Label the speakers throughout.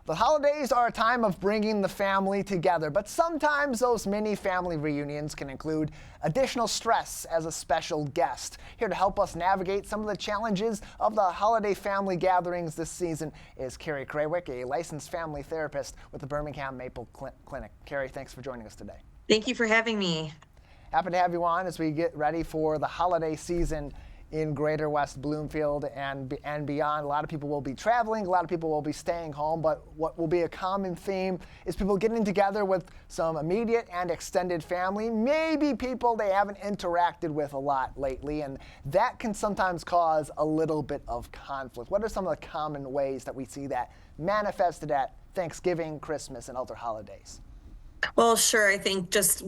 Speaker 1: The holidays are a time of bringing the family together, but sometimes those mini family reunions can include additional stress as a special guest. Here to help us navigate some of the challenges of the holiday family gatherings this season is Carrie Krawiec, a licensed family therapist with the Birmingham Maple Clinic. Carrie, thanks for joining us today.
Speaker 2: Thank you for having me.
Speaker 1: Happy to have you on as we get ready for the holiday season in Greater West Bloomfield and beyond. A lot of people will be traveling, a lot of people will be staying home, but what will be a common theme is people getting together with some immediate and extended family, maybe people they haven't interacted with a lot lately, and that can sometimes cause a little bit of conflict. What are some of the common ways that we see that manifested at Thanksgiving, Christmas, and other holidays?
Speaker 2: Well, sure. I think just,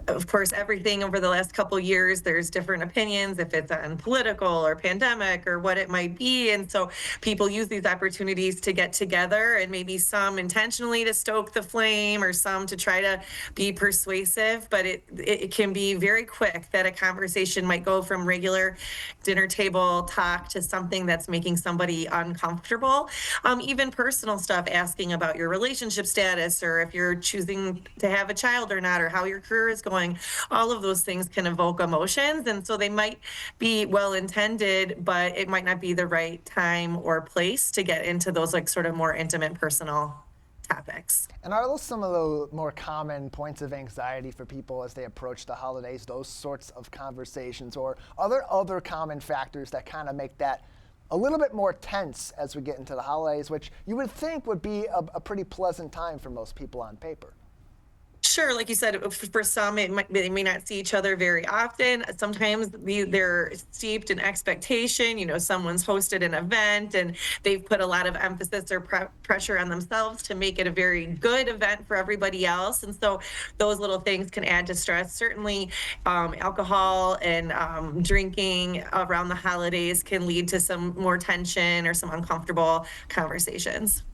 Speaker 2: of course, everything over the last couple of years, there's different opinions if it's on political or pandemic or what it might be. And so people use these opportunities to get together, and maybe some intentionally to stoke the flame or some to try to be persuasive. But it can be very quick that a conversation might go from regular dinner table talk to something that's making somebody uncomfortable. Even personal stuff, asking about your relationship status or if you're choosing to have a child or not, or how your career is going. All of those things can evoke emotions, and so they might be well intended, but it might not be the right time or place to get into those like sort of more intimate personal topics.
Speaker 1: And are those some of the more common points of anxiety for people as they approach the holidays, those sorts of conversations, or are there other common factors that kind of make that a little bit more tense as we get into the holidays, which you would think would be a pretty pleasant time for most people on paper?
Speaker 2: Sure, like you said, for some, they may not see each other very often. Sometimes they're steeped in expectation. You know, someone's hosted an event and they've put a lot of emphasis or pressure on themselves to make it a very good event for everybody else. And so those little things can add to stress. Certainly, alcohol and drinking around the holidays can lead to some more tension or some uncomfortable conversations.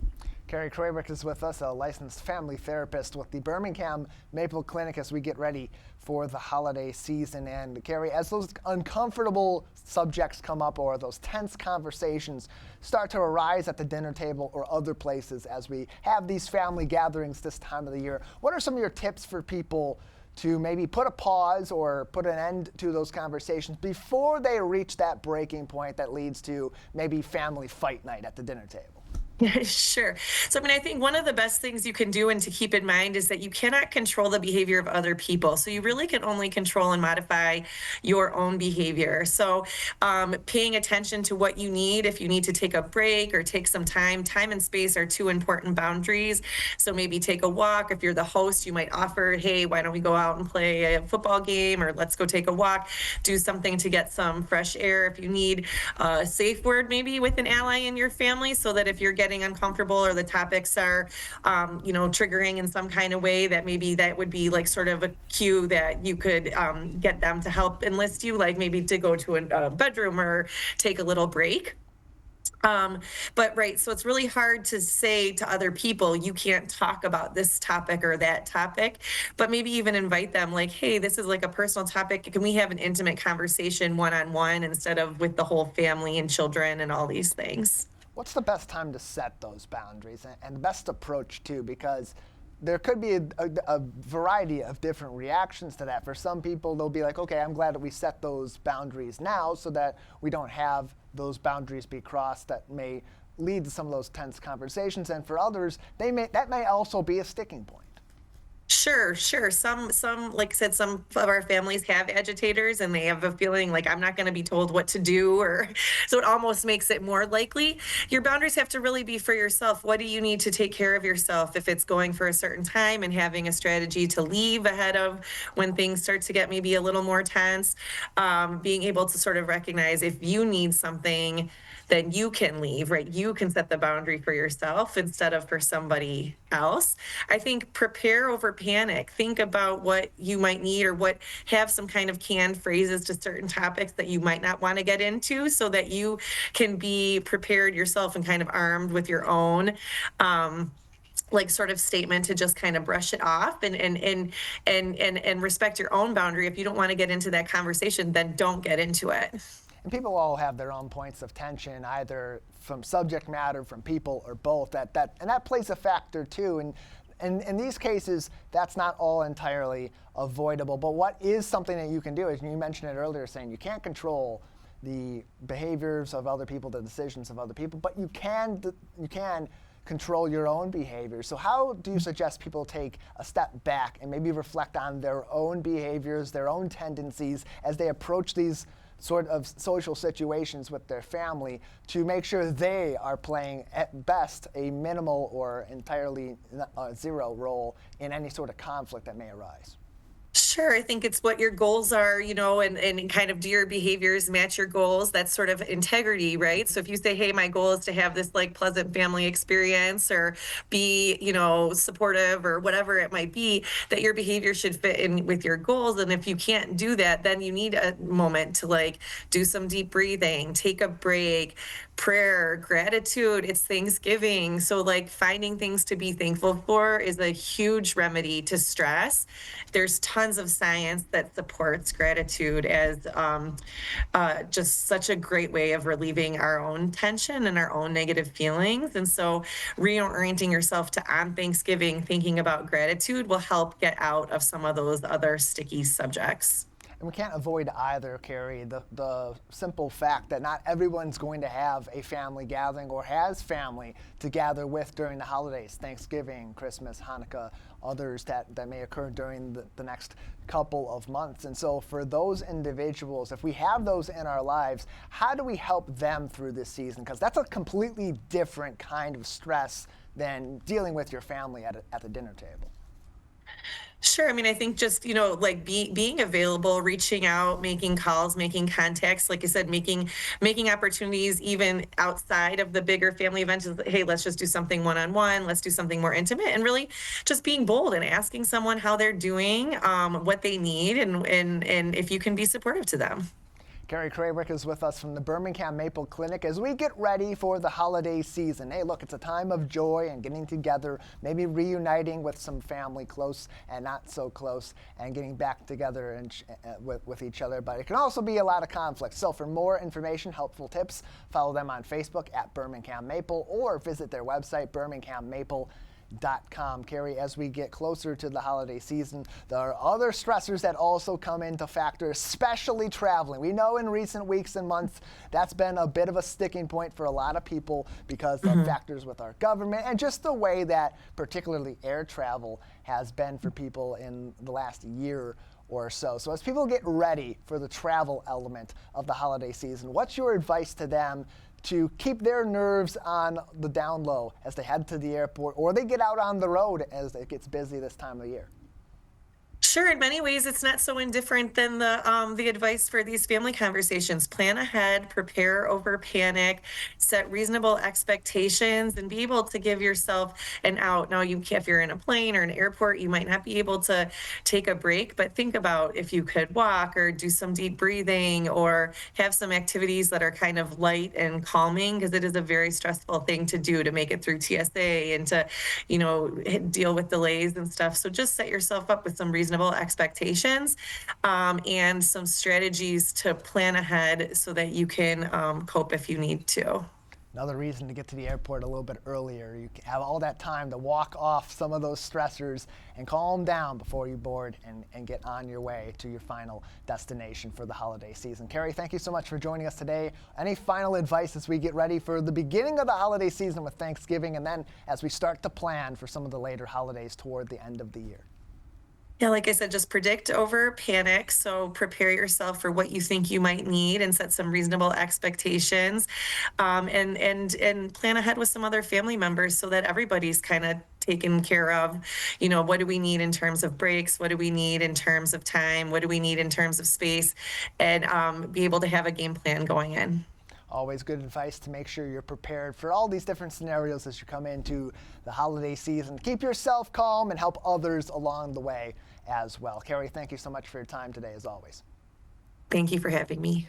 Speaker 1: Carrie Krawiec is with us, a licensed family therapist with the Birmingham Maple Clinic as we get ready for the holiday season. And Carrie, as those uncomfortable subjects come up or those tense conversations start to arise at the dinner table or other places as we have these family gatherings this time of the year, what are some of your tips for people to maybe put a pause or put an end to those conversations before they reach that breaking point that leads to maybe family fight night at the dinner table?
Speaker 2: Sure. So, I mean, I think one of the best things you can do and to keep in mind is that you cannot control the behavior of other people. So, you really can only control and modify your own behavior. So, paying attention to what you need, if you need to take a break or take some time and space are two important boundaries. So, maybe take a walk. If you're the host, you might offer, hey, why don't we go out and play a football game, or let's go take a walk, do something to get some fresh air. If you need a safe word, maybe with an ally in your family, so that if you're getting uncomfortable or the topics are triggering in some kind of way, that maybe that would be like sort of a cue that you could get them to help enlist you, like maybe to go to a bedroom or take a little break. But right, so it's really hard to say to other people, you can't talk about this topic or that topic, but maybe even invite them like, hey, this is like a personal topic. Can we have an intimate conversation one-on-one instead of with the whole family and children and all these things?
Speaker 1: What's the best time to set those boundaries and the best approach too? Because there could be a variety of different reactions to that. For some people, they'll be like, okay, I'm glad that we set those boundaries now so that we don't have those boundaries be crossed that may lead to some of those tense conversations. And for others, that may also be a sticking point.
Speaker 2: Sure. Some, like I said, some of our families have agitators and they have a feeling like I'm not going to be told what to do, or so it almost makes it more likely. Your boundaries have to really be for yourself. What do you need to take care of yourself? If it's going for a certain time and having a strategy to leave ahead of when things start to get maybe a little more tense, being able to sort of recognize if you need something, then you can leave, right? You can set the boundary for yourself instead of for somebody else. I think prepare over panic. Think about what you might need, or have some kind of canned phrases to certain topics that you might not want to get into, so that you can be prepared yourself and kind of armed with your own like sort of statement to just kind of brush it off and respect your own boundary. If you don't want to get into that conversation, then don't get into it.
Speaker 1: And people all have their own points of tension, either from subject matter, from people, or both. And that plays a factor too. And in these cases, that's not all entirely avoidable. But what is something that you can do, as you mentioned it earlier, saying you can't control the behaviors of other people, the decisions of other people, but you can control your own behavior. So how do you suggest people take a step back and maybe reflect on their own behaviors, their own tendencies as they approach these sort of social situations with their family to make sure they are playing at best a minimal or entirely zero role in any sort of conflict that may arise?
Speaker 2: Sure. I think it's what your goals are, and kind of do your behaviors match your goals? That's sort of integrity, right? So if you say, hey, my goal is to have this like pleasant family experience or be, supportive or whatever it might be, that your behavior should fit in with your goals. And if you can't do that, then you need a moment to like do some deep breathing, take a break, prayer, gratitude. It's Thanksgiving. So like finding things to be thankful for is a huge remedy to stress. There's tons of science that supports gratitude as just such a great way of relieving our own tension and our own negative feelings. And so reorienting yourself to on Thanksgiving, thinking about gratitude will help get out of some of those other sticky subjects.
Speaker 1: And we can't avoid either, Carrie, the simple fact that not everyone's going to have a family gathering or has family to gather with during the holidays, Thanksgiving, Christmas, Hanukkah, others that may occur during the next couple of months. And so for those individuals, if we have those in our lives, how do we help them through this season? Because that's a completely different kind of stress than dealing with your family at the dinner table.
Speaker 2: Sure. I mean, I think just, like being available, reaching out, making calls, making contacts, like I said, making opportunities even outside of the bigger family events. Hey, let's just do something one-on-one. Let's do something more intimate, and really just being bold and asking someone how they're doing, what they need, and if you can be supportive to them.
Speaker 1: Carrie Krawiec is with us from the Birmingham Maple Clinic as we get ready for the holiday season. Hey, look, it's a time of joy and getting together, maybe reuniting with some family close and not so close, and getting back together and with each other. But it can also be a lot of conflict. So for more information, helpful tips, follow them on Facebook at Birmingham Maple or visit their website, birminghammaple.com. Carrie, as we get closer to the holiday season, there are other stressors that also come into factor, especially traveling. We know in recent weeks and months that's been a bit of a sticking point for a lot of people because of factors with our government and just the way that particularly air travel has been for people in the last year or so. So as people get ready for the travel element of the holiday season, what's your advice to them to keep their nerves on the down low as they head to the airport or they get out on the road as it gets busy this time of year?
Speaker 2: Sure, in many ways, it's not so indifferent than the advice for these family conversations. Plan ahead, prepare over panic, set reasonable expectations, and be able to give yourself an out. Now, if you're in a plane or an airport, you might not be able to take a break, but think about if you could walk or do some deep breathing or have some activities that are kind of light and calming, because it is a very stressful thing to do to make it through TSA and to, deal with delays and stuff. So just set yourself up with some reasonable expectations and some strategies to plan ahead so that you can cope if you need to.
Speaker 1: Another reason to get to the airport a little bit earlier. You have all that time to walk off some of those stressors and calm down before you board and get on your way to your final destination for the holiday season. Carrie, thank you so much for joining us today. Any final advice as we get ready for the beginning of the holiday season with Thanksgiving and then as we start to plan for some of the later holidays toward the end of the year?
Speaker 2: Yeah, like I said, just predict over panic. So prepare yourself for what you think you might need and set some reasonable expectations, and plan ahead with some other family members so that everybody's kind of taken care of. What do we need in terms of breaks? What do we need in terms of time? What do we need in terms of space? And be able to have a game plan going in.
Speaker 1: Always good advice to make sure you're prepared for all these different scenarios as you come into the holiday season. Keep yourself calm and help others along the way as well. Carrie, thank you so much for your time today, as always.
Speaker 2: Thank you for having me.